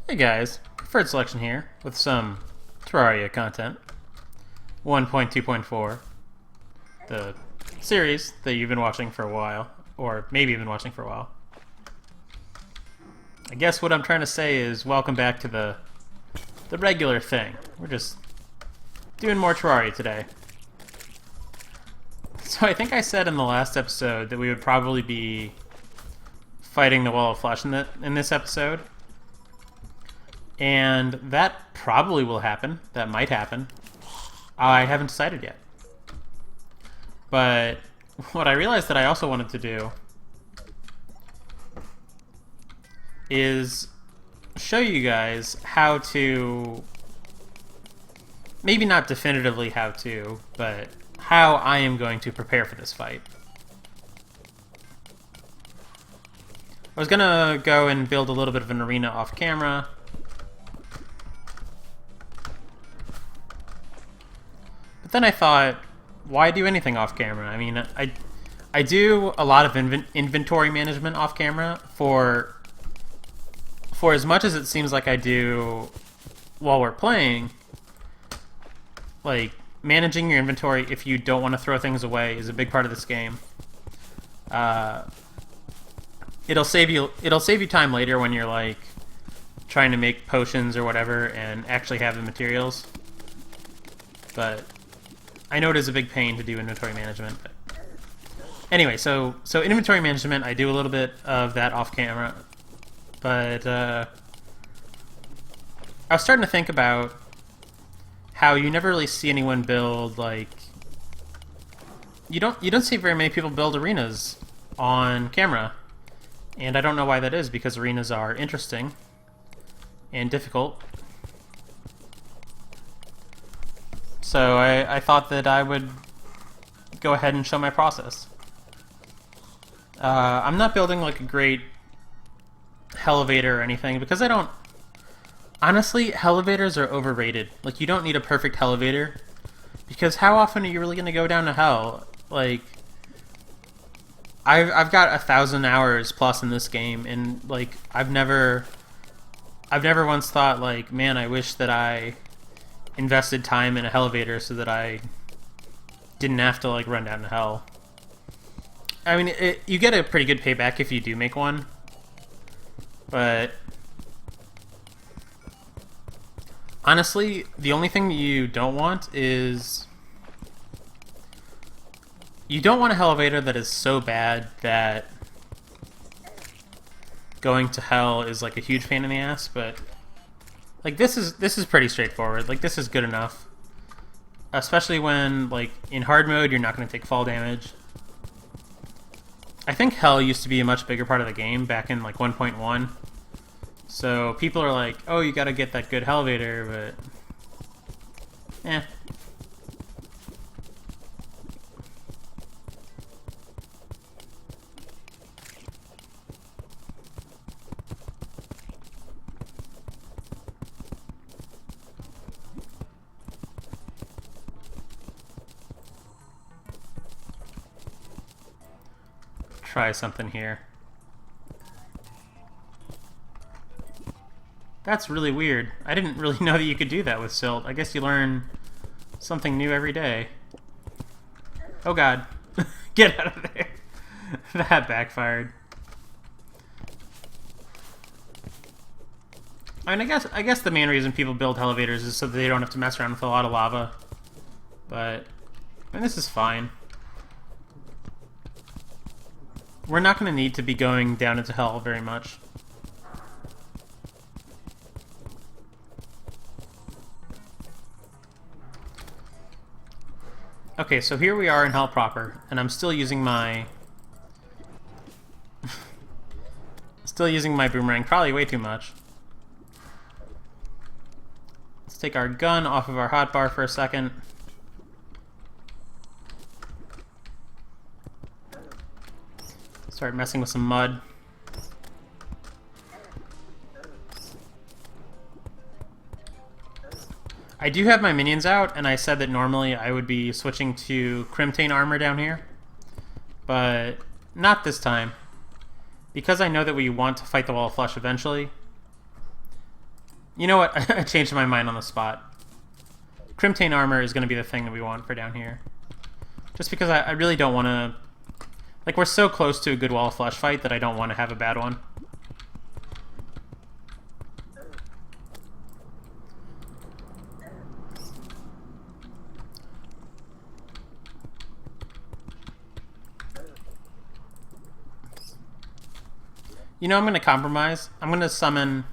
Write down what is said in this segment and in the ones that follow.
Hey guys, Preferred Selection here with some Terraria content. 1.2.4, the series that you've been watching for a while, or maybe you've been watching for a while. I guess what I'm trying to say is welcome back to the regular thing. We're just doing more Terraria today. So I think I said in the last episode that we would probably be fighting the Wall of Flesh in this episode. And that probably will happen. That might happen. I haven't decided yet. But what I realized that I also wanted to do is show you guys how to, maybe not definitively how to, but how I am going to prepare for this fight. I was gonna go and build a little bit of an arena off camera. But then I thought, why do anything off camera? I mean, I do a lot of inventory management off camera for as much as it seems like I do while we're playing. Like, managing your inventory if you don't want to throw things away is a big part of this game. It'll save you time later when you're like trying to make potions or whatever and actually have the materials. But I know it is a big pain to do inventory management. But anyway, so inventory management, I do a little bit of that off camera. But I was starting to think about how you never really see anyone build, like, you don't see very many people build arenas on camera. And I don't know why that is, because arenas are interesting and difficult. So I thought that I would go ahead and show my process. I'm not building like a great elevator or anything, because I don't... Honestly, elevators are overrated. Like, you don't need a perfect elevator, because how often are you really going to go down to hell? Like, I've got 1,000 hours plus in this game, and like I've never once thought like, man, I wish that I invested time in an elevator so that I didn't have to like run down to hell. I mean, you get a pretty good payback if you do make one, but honestly, the only thing you don't want is you don't want an elevator that is so bad that going to hell is like a huge pain in the ass. But like this is pretty straightforward. Like, this is good enough, especially when like in hard mode you're not going to take fall damage. I think hell used to be a much bigger part of the game back in like 1.1. So people are like, oh, you got to get that good elevator, but eh. Try something here. That's really weird. I didn't really know that you could do that with silt. I guess you learn something new every day. Oh god. Get out of there. That backfired. I mean, I guess the main reason people build elevators is so that they don't have to mess around with a lot of lava. But I mean, this is fine. We're not going to need to be going down into hell very much. Okay, so here we are in hell proper, and I'm still using my... boomerang, probably way too much. Let's take our gun off of our hotbar for a second. Start messing with some mud. I do have my minions out, and I said that normally I would be switching to Crimtane armor down here, but not this time. Because I know that we want to fight the Wall of Flesh eventually, You know what? I changed my mind on the spot. Crimtane armor is going to be the thing that we want for down here. Just because I really don't want to... Like, we're so close to a good wall of flesh fight that I don't want to have a bad one. You know, I'm going to compromise. I'm going to summon...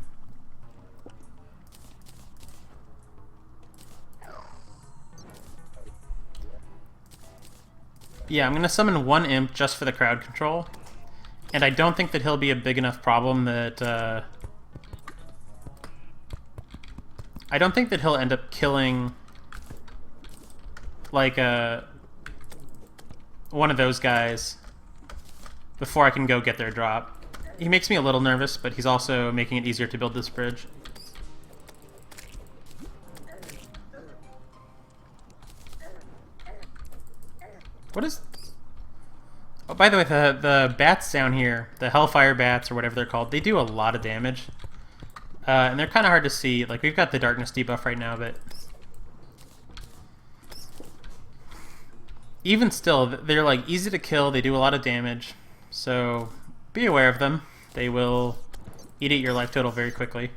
Yeah, I'm going to summon one imp just for the crowd control. And I don't think that he'll be a big enough problem that... I don't think that he'll end up killing... like, one of those guys before I can go get their drop. He makes me a little nervous, but he's also making it easier to build this bridge. What is... Oh, by the way, the bats down here, the Hellfire bats, or whatever they're called, they do a lot of damage. And they're kind of hard to see. Like, we've got the darkness debuff right now, but... Even still, they're, like, easy to kill, they do a lot of damage. So, be aware of them. They will eat at your life total very quickly.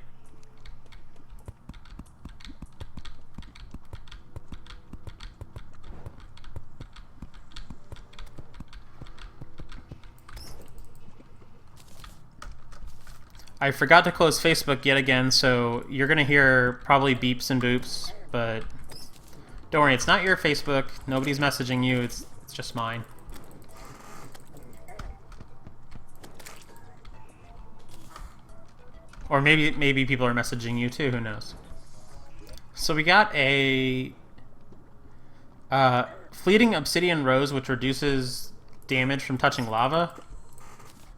I forgot to close Facebook yet again, so you're going to hear probably beeps and boops, but don't worry, it's not your Facebook. Nobody's messaging you, it's just mine. Or maybe people are messaging you too, who knows. So we got a fleeting obsidian rose, which reduces damage from touching lava.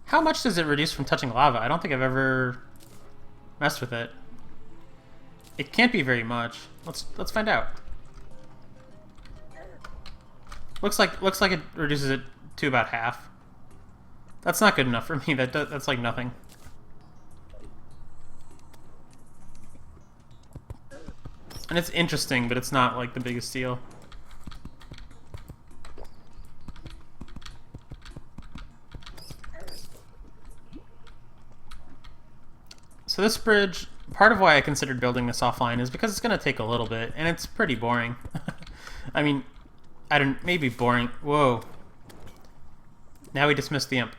How much does it reduce from touching lava? I don't think I've ever messed with it. It can't be very much. Let's find out. Looks like it reduces it to about half. That's not good enough for me. That's like nothing. And it's interesting, but it's not like the biggest deal. So this bridge, part of why I considered building this offline is because it's going to take a little bit, and it's pretty boring. I mean, maybe boring. Whoa. Now we dismissed the imp.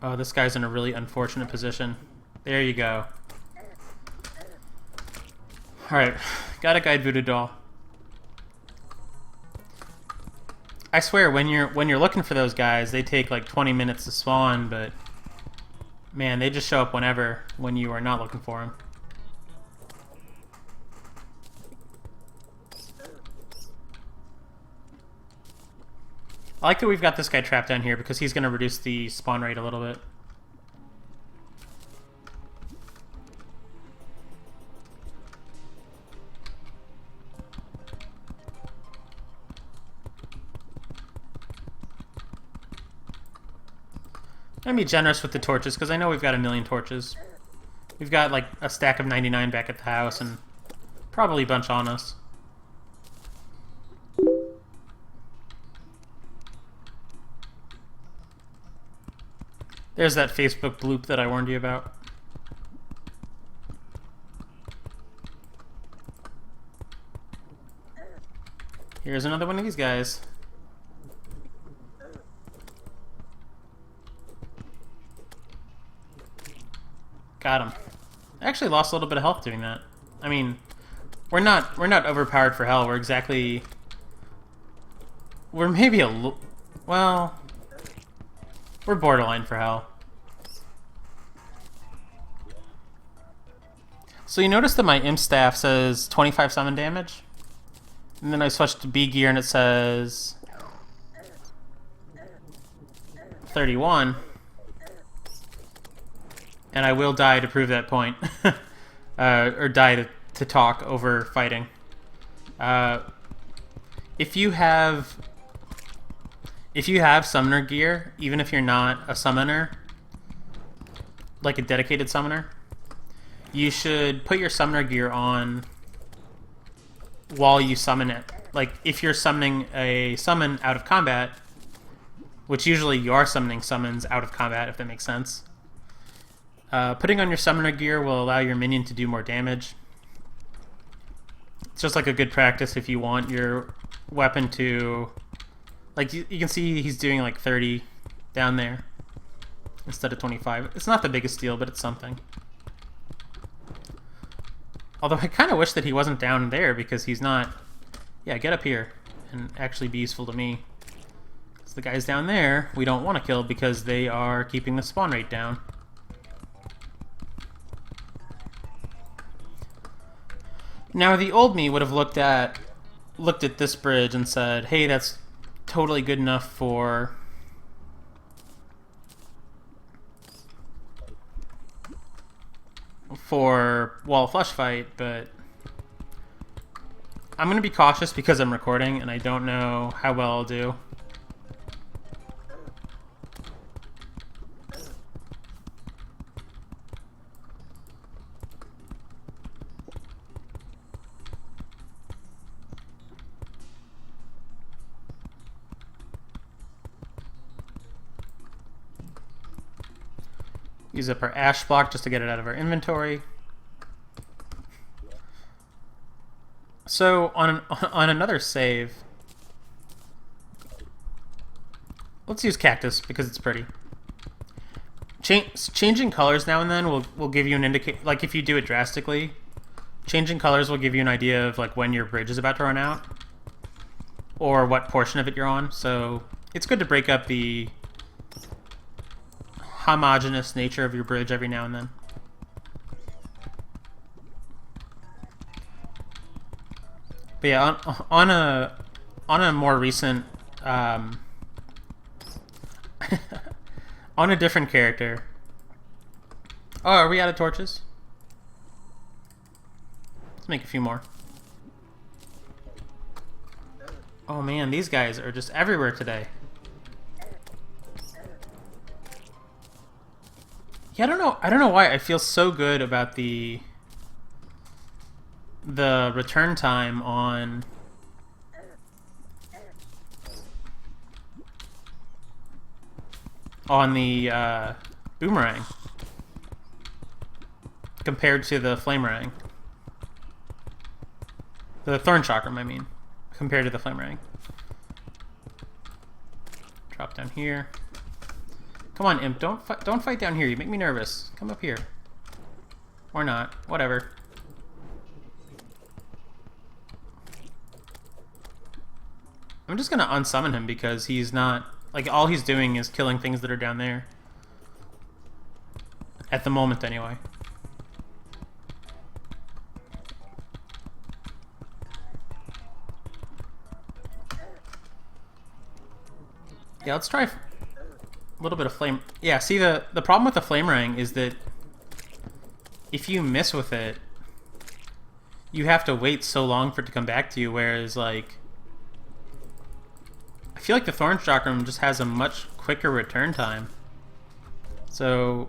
Oh, this guy's in a really unfortunate position. There you go. Alright, got a guide voodoo doll. I swear, when you're looking for those guys, they take like 20 minutes to spawn, but man, they just show up when you are not looking for them. I like that we've got this guy trapped down here because he's going to reduce the spawn rate a little bit. I'm gonna be generous with the torches because I know we've got 1,000,000 torches. We've got like a stack of 99 back at the house and probably a bunch on us. There's that Facebook bloop that I warned you about. Here's another one of these guys. Got him. I actually lost a little bit of health doing that. I mean, we're not overpowered for hell. We're maybe well, we're borderline for hell. So you notice that my imp staff says 25 summon damage, and then I switched to B gear and it says 31. And I will die to prove that point. Or die to talk over fighting. If you have summoner gear, even if you're not a summoner, like a dedicated summoner, you should put your summoner gear on while you summon it. Like, if you're summoning a summon out of combat, which usually you are summoning summons out of combat, if that makes sense, putting on your summoner gear will allow your minion to do more damage. It's just like a good practice if you want your weapon to... Like, you can see he's doing like 30 down there instead of 25. It's not the biggest deal, but it's something. Although I kind of wish that he wasn't down there because he's not... Yeah, get up here and actually be useful to me. Because the guys down there we don't want to kill because they are keeping the spawn rate down. Now, the old me would have looked at this bridge and said, hey, that's totally good enough for wall flush fight, but I'm going to be cautious because I'm recording and I don't know how well I'll do. Use up our ash block just to get it out of our inventory. So on another save, let's use cactus because it's pretty. Changing colors now and then will give you an indicate. Like, if you do it drastically, changing colors will give you an idea of like when your bridge is about to run out or what portion of it you're on. So it's good to break up the homogeneous nature of your bridge every now and then. But yeah, on a more recent on a different character. Oh, are we out of torches? Let's make a few more. Oh man, these guys are just everywhere today. Yeah, I don't know why I feel so good about the return time on the boomerang compared to the flamerang. The thorn chakram, I mean, compared to the flamerang. Drop down here. Come on, imp! Don't fight down here. You make me nervous. Come up here, or not. Whatever. I'm just gonna unsummon him because he's not, like, all he's doing is killing things that are down there. At the moment, anyway. Yeah, let's try a little bit of flame. Yeah, see, the problem with the flamerang is that if you miss with it, you have to wait so long for it to come back to you, whereas, like, I feel like the thorn chakram just has a much quicker return time. So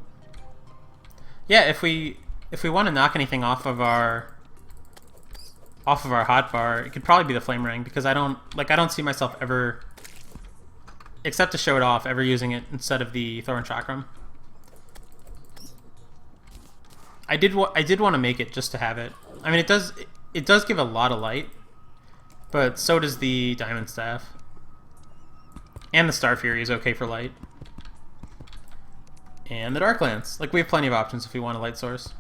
yeah, if we want to knock anything off of our hotbar, it could probably be the flamerang, because I don't see myself ever, except to show it off, ever using it instead of the thorn chakram. I did want to make it just to have it. I mean, it does give a lot of light, but so does the diamond staff. And the Star Fury is okay for light. And the Dark Lance. Like, we have plenty of options if we want a light source.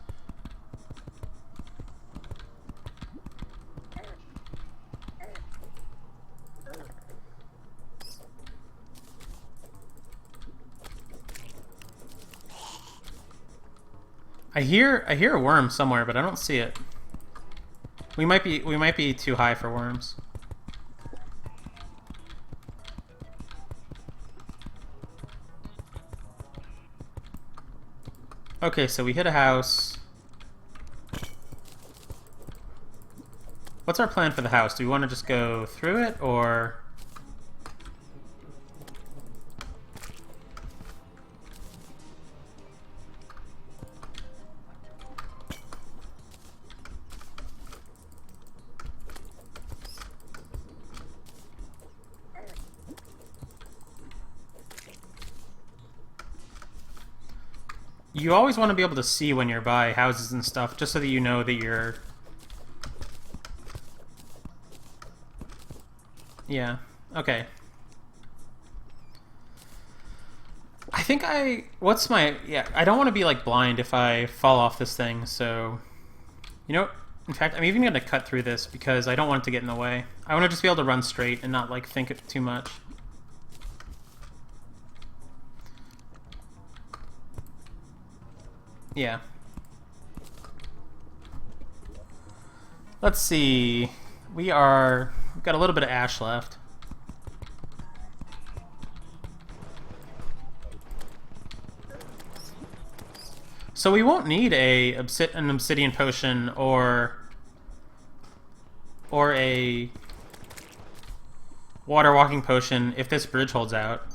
I hear a worm somewhere, but I don't see it. We might be too high for worms. Okay, so we hit a house. What's our plan for the house? Do we want to just go through it, or... You always want to be able to see when you're by houses and stuff, just so that you know that you're... Yeah, okay. I think what's my... Yeah, I don't want to be, like, blind if I fall off this thing, so... You know, in fact, I'm even going to cut through this because I don't want it to get in the way. I want to just be able to run straight and not, like, think it too much. Yeah. Let's see. We've got a little bit of ash left. So we won't need an obsidian potion or a water walking potion if this bridge holds out.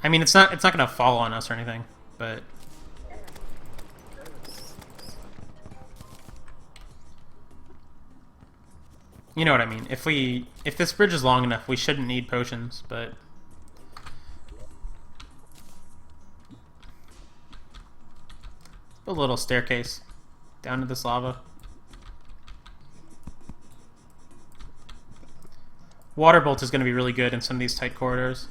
I mean, it's not going to fall on us or anything, but you know what I mean. If this bridge is long enough, we shouldn't need potions, but a little staircase down to this lava. Water bolt is going to be really good in some of these tight corridors.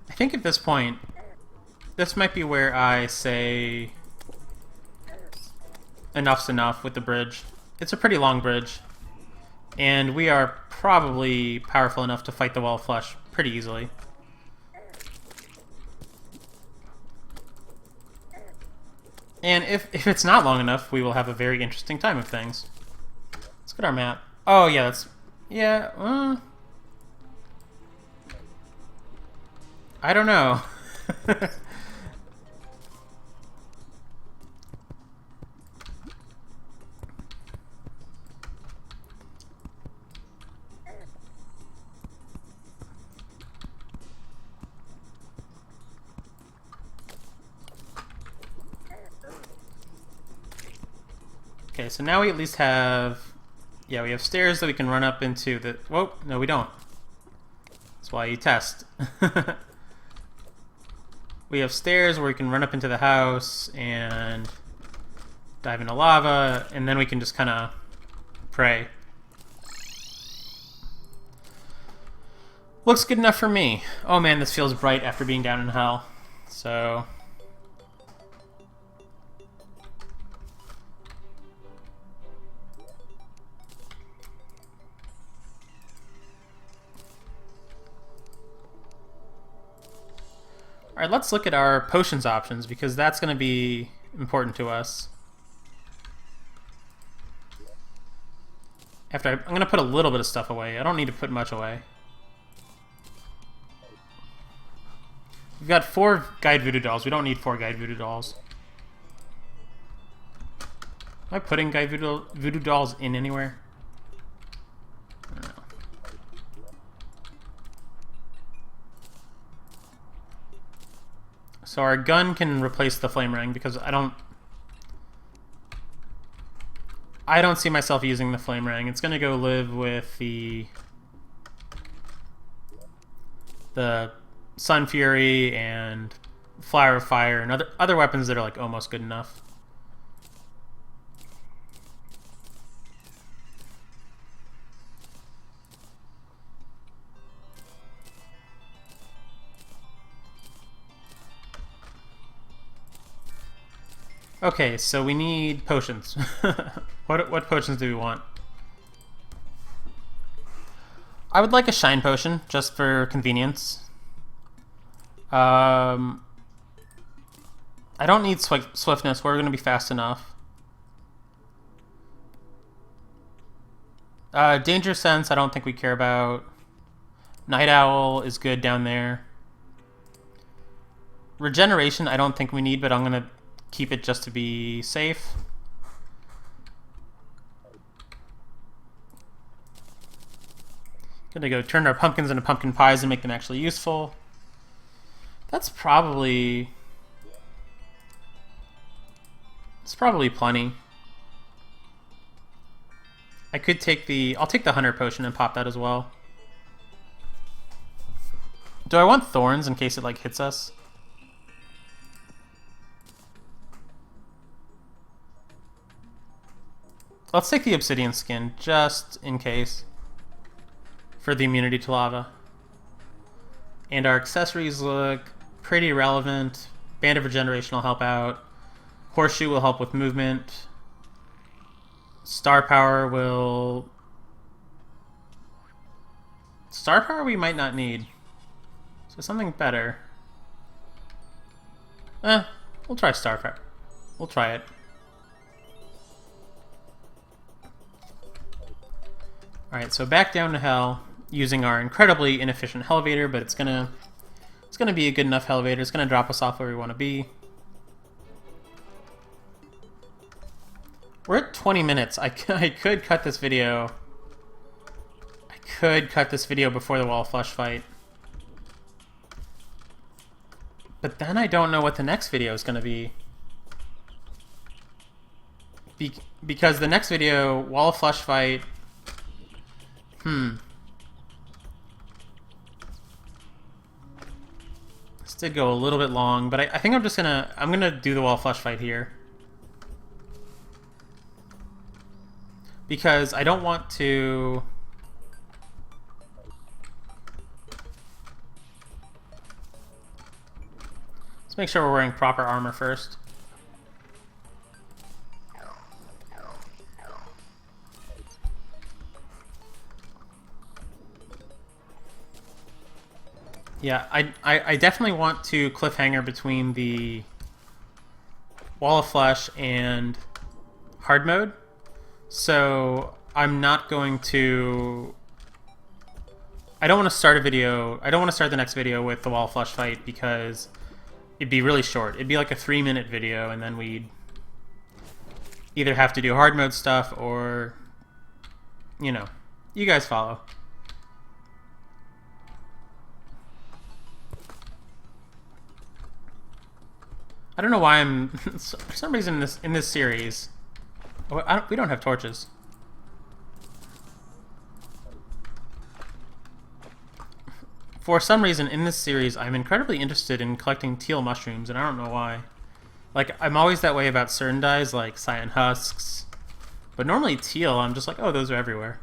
I think at this point, this might be where I say enough's enough with the bridge. It's a pretty long bridge, and we are probably powerful enough to fight the wall of flesh pretty easily. And if it's not long enough, we will have a very interesting time of things. Let's get our map. Oh yeah, that's... Yeah, I don't know. Okay, so now we at least have... Yeah, we have stairs that we can run up into the... Whoa, no we don't. That's why you test. We have stairs where we can run up into the house and dive into lava, and then we can just kind of pray. Looks good enough for me. Oh man, this feels bright after being down in hell. So... Alright, let's look at our potions options, because that's going to be important to us. I'm going to put a little bit of stuff away. I don't need to put much away. We've got 4 guide voodoo dolls. We don't need 4 guide voodoo dolls. Am I putting guide voodoo dolls in anywhere? I don't know. So our gun can replace the flame ring because I don't see myself using the flame ring. It's gonna go live with the Sun Fury and Flower of Fire and other weapons that are like almost good enough. Okay, so we need potions. What potions do we want? I would like a shine potion, just for convenience. I don't need swiftness, we're going to be fast enough. Danger sense, I don't think we care about. Night Owl is good down there. Regeneration, I don't think we need, but I'm going to keep it just to be safe. Gonna go turn our pumpkins into pumpkin pies and make them actually useful. That's probably... It's probably plenty. I could take the... I'll take the hunter potion and pop that as well. Do I want thorns in case it like hits us? Let's take the obsidian skin just in case for the immunity to lava. And our accessories look pretty relevant. Band of Regeneration will help out. Horseshoe will help with movement. Star Power will... Star Power we might not need. So something better. We'll try Star Power. We'll try it. Alright, so back down to hell using our incredibly inefficient elevator, but it's gonna be a good enough elevator. It's gonna drop us off where we want to be. We're at 20 minutes. I could cut this video. I could cut this video before the wall flush fight. But then I don't know what the next video is gonna be. Because the next video, wall flush fight... This did go a little bit long, but I think I'm gonna do the wall flush fight here. Because I don't want to... Let's make sure we're wearing proper armor first. Yeah, I definitely want to cliffhanger between the Wall of Flesh and hard mode. So I'm not going to... I don't want to start a video... I don't want to start the next video with the Wall of Flesh fight because it'd be really short. It'd be like a 3-minute video and then we'd either have to do hard mode stuff or... You know, you guys follow. I don't know why I'm... For some reason in this series... we don't have torches. For some reason in this series, I'm incredibly interested in collecting teal mushrooms, and I don't know why. Like, I'm always that way about certain dyes, like cyan husks. But normally teal, I'm just like, oh, those are everywhere.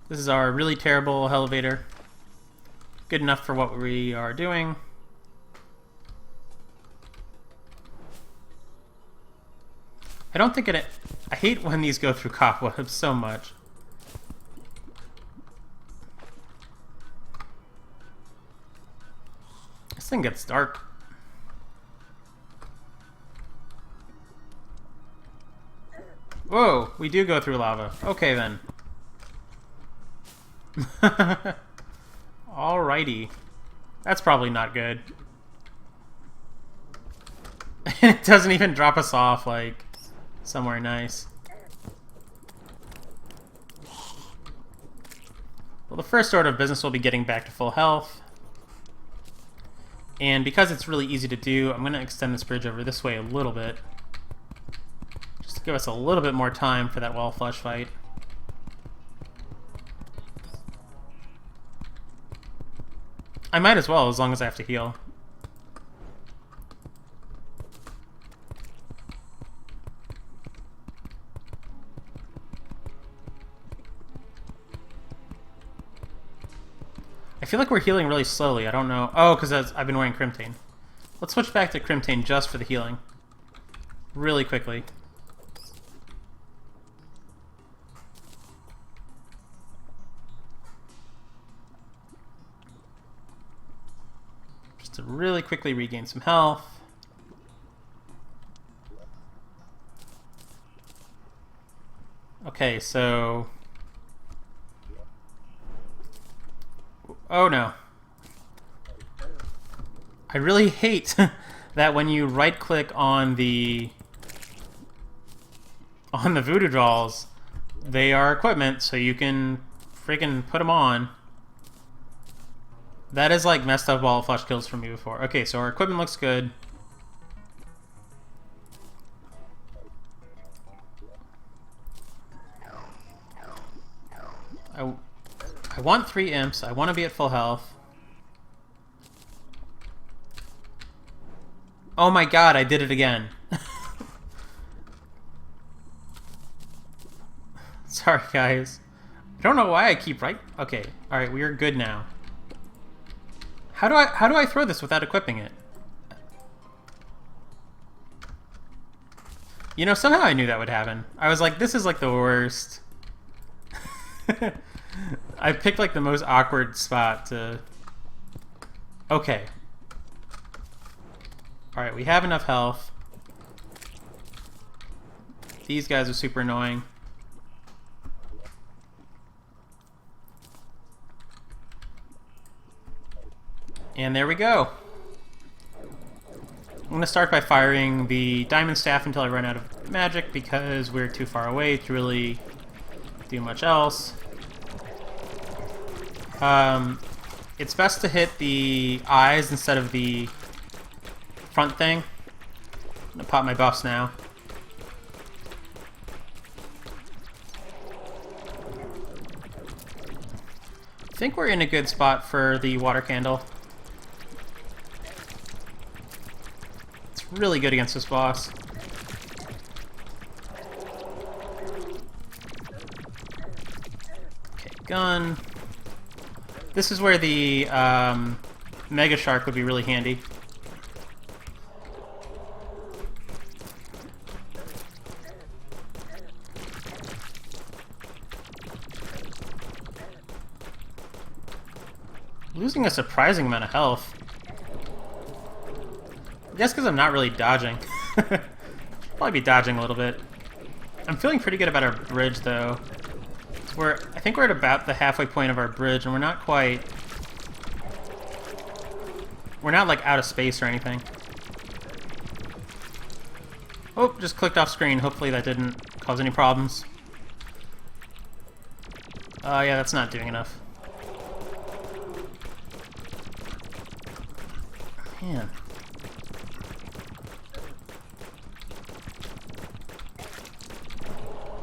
This is our really terrible elevator. Good enough for what we are doing. I don't think it... I hate when these go through cobwebs so much. This thing gets dark. Whoa, we do go through lava. Okay then. Alrighty. That's probably not good. It doesn't even drop us off, like, somewhere nice. Well, the first order of business will be getting back to full health. And because it's really easy to do, I'm going to extend this bridge over this way a little bit. Just to give us a little bit more time for that wall flush fight. I might as well, as long as I have to heal. I feel like we're healing really slowly. I don't know. Oh, because I've been wearing Crimtane. Let's switch back to Crimtane just for the healing. Really quickly. Just to really quickly regain some health. Okay, so... Oh no. I really hate that when you right-click on the on the voodoo dolls, they are equipment, so you can freaking put them on. That is like messed up wall of flesh kills from me before. Okay, so our equipment looks good. I want 3 imps. I want to be at full health. Oh my god, I did it again. Sorry, guys. I don't know why I keep right. Okay, all right, we are good now. How do I throw this without equipping it? You know, somehow I knew that would happen. I was like, this is like the worst. I picked like the most awkward spot to... Okay. Alright, we have enough health. These guys are super annoying. And there we go. I'm going to start by firing the diamond staff until I run out of magic because we're too far away to really do much else. It's best to hit the eyes instead of the front thing. I'm going to pop my buffs now. I think we're in a good spot for the water candle. It's really good against this boss. Okay, gun. This is where the Mega Shark would be really handy. Losing a surprising amount of health. I guess because I'm not really dodging. Should probably be dodging a little bit. I'm feeling pretty good about our bridge, though. I think we're at about the halfway point of our bridge, and we're not quite... We're not, like, out of space or anything. Oh, just clicked off screen. Hopefully that didn't cause any problems. Yeah, that's not doing enough. Man.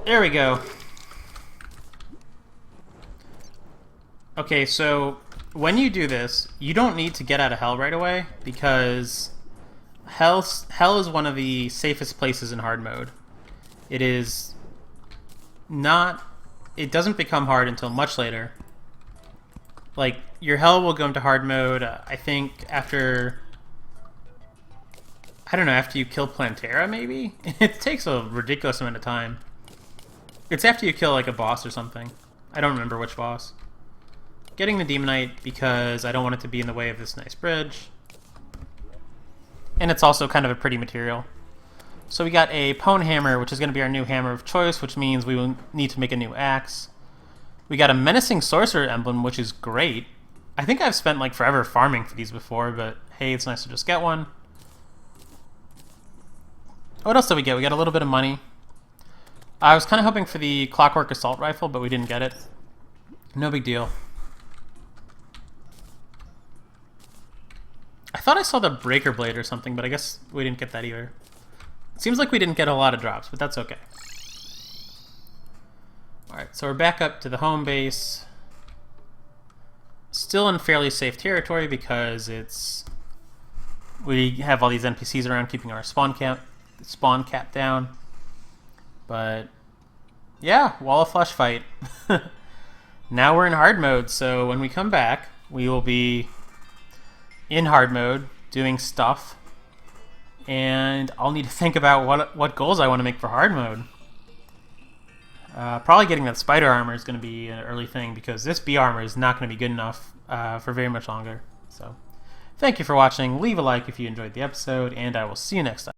There we go. Okay, so when you do this, you don't need to get out of hell right away because hell is one of the safest places in hard mode. It is not... It doesn't become hard until much later. Like, your hell will go into hard mode, I think, after... I don't know, after you kill Plantera, maybe? It takes a ridiculous amount of time. It's after you kill, like, a boss or something. I don't remember which boss. Getting the Demonite because I don't want it to be in the way of this nice bridge. And it's also kind of a pretty material. So we got a Pwn Hammer, which is going to be our new hammer of choice, which means we will need to make a new axe. We got a Menacing Sorcerer emblem, which is great. I think I've spent like forever farming for these before, but hey, it's nice to just get one. What else did we get? We got a little bit of money. I was kind of hoping for the Clockwork Assault Rifle, but we didn't get it. No big deal. I thought I saw the Breaker Blade or something, but I guess we didn't get that either. It seems like we didn't get a lot of drops, but that's okay. Alright, so we're back up to the home base. Still in fairly safe territory because we have all these NPCs around keeping our spawn cap down. But yeah, Wall of Flesh fight. Now we're in hard mode, so when we come back, we will be in hard mode doing stuff, and I'll need to think about what goals I want to make for hard mode. Probably getting that spider armor is going to be an early thing because this B armor is not going to be good enough for very much longer. So thank you for watching. Leave a like if you enjoyed the episode, and I will see you next time.